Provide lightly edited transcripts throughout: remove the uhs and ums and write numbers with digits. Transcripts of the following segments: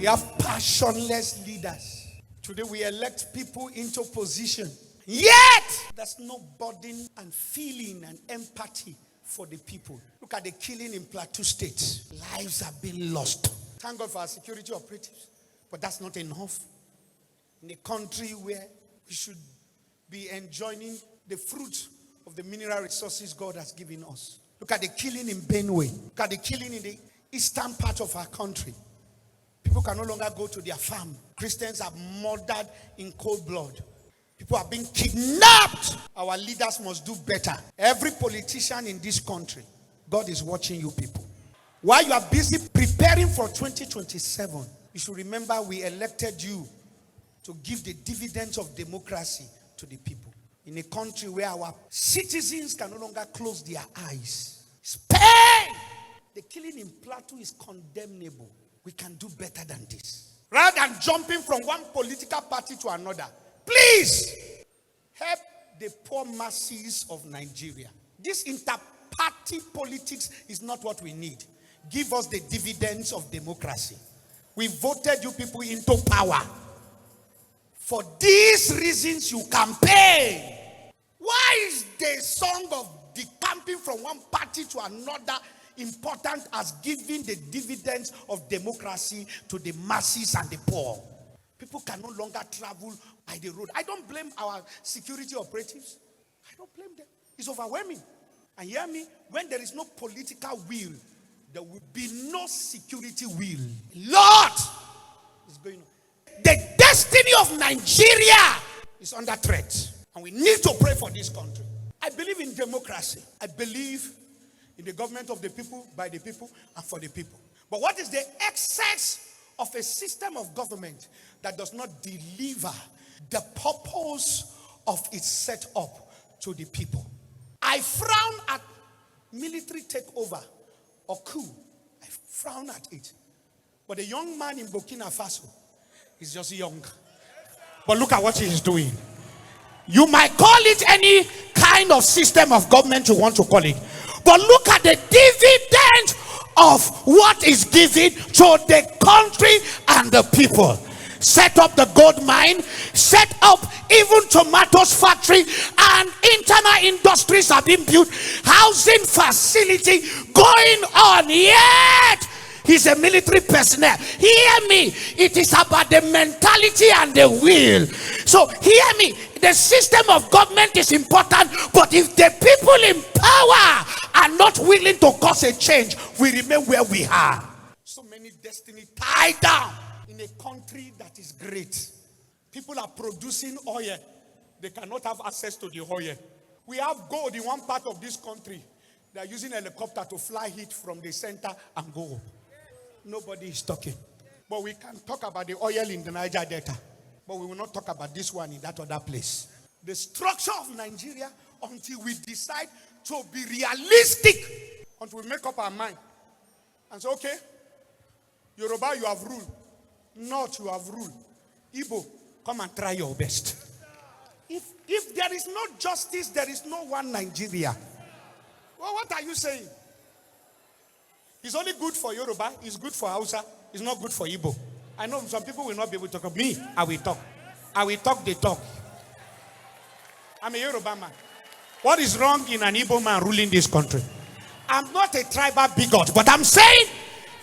We have passionless leaders. Today we elect people into position. Yet, there's no burden and feeling and empathy for the people. Look at the killing in Plateau State. Lives have been lost. Thank God for our security operatives. But that's not enough. In a country where we should be enjoying the fruit of the mineral resources God has given us. Look at the killing in Benue. Look at the killing in the eastern part of our country. People can no longer go to their farm. Christians are murdered in cold blood. People are being kidnapped. Our leaders must do better. Every politician in this country, God is watching you people. While you are busy preparing for 2027, you should remember we elected you to give the dividends of democracy to the people. In a country where our citizens can no longer close their eyes. It's pain! The killing in Plateau is condemnable. We can do better than this. Rather than jumping from one political party to another, please help the poor masses of Nigeria. This inter-party politics is not what we need. Give us the dividends of democracy. We voted you people into power. For these reasons you campaign. Why is the song of decamping from one party to another important as giving the dividends of democracy to the masses and the poor? People can no longer travel by the road. I don't blame our security operatives. I don't blame them. It's overwhelming. And hear me, when there is no political will, there will be no security will. Lord is going on. The destiny of Nigeria is under threat. And we need to pray for this country. I believe in democracy. I believe in the government of the people, by the people, and for the people. But what is the excess of a system of government that does not deliver the purpose of its setup to the people? I frown at military takeover or coup. I frown at it. But a young man in Burkina Faso is just young. But look at what he is doing. You might call it any kind of system of government you want to call it. But look at the dividend of what is given to the country and the people. Set up the gold mine, set up even tomatoes factory, and internal industries are being built, housing facility going on. Yet he's a military personnel. Hear me, it is about the mentality and the will. So hear me, the system of government is important, but if the people in power are not willing to cause a change, we remain where we are. So many destiny tied down in a country that is great. People are producing oil. They cannot have access to the oil. We have gold in one part of this country. They are using a helicopter to fly it from the center and go. Nobody is talking. But we can talk about the oil in the Niger Delta. But we will not talk about this one in that other place. The structure of Nigeria, until we decide to be realistic, until we make up our mind and say, okay, Yoruba, you have ruled. North, you have ruled. Igbo, come and try your best. If there is no justice, there is no one Nigeria. Well, what are you saying? It's only good for Yoruba, it's good for Hausa, it's not good for Igbo. I know some people will not be able to talk. Me, I will talk. I will talk, they talk. I'm a Yoruba man. What is wrong in an Igbo man ruling this country? I'm not a tribal bigot, but I'm saying,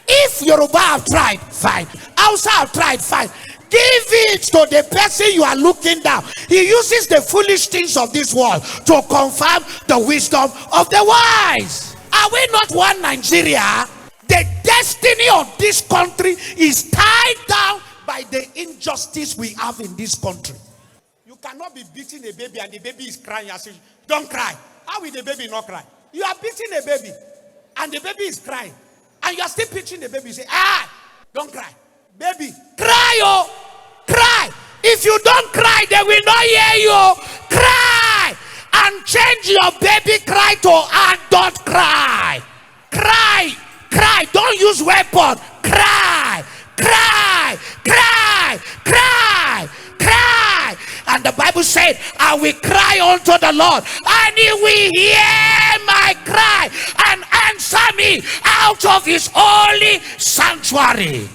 if Yoruba have tried, fine. Hausa have tried, fine. Give it to the person you are looking down. He uses the foolish things of this world to confirm the wisdom of the wise. Are we not one Nigeria? The destiny of this country is tied down by the injustice we have in this country. You cannot be beating a baby and the baby is crying. You say, don't cry. How will the baby not cry? You are beating a baby and the baby is crying. And you are still pitching the baby. You say, don't cry. Baby, cry, oh, cry. If you don't cry, they will not hear you. Cry. And change your baby cry to don't cry. Cry. Cry. Don't use weapon. Cry. Cry. Cry. Cry. Cry. And the Bible said, I will cry unto the Lord, and he will hear my cry and answer me out of his holy sanctuary.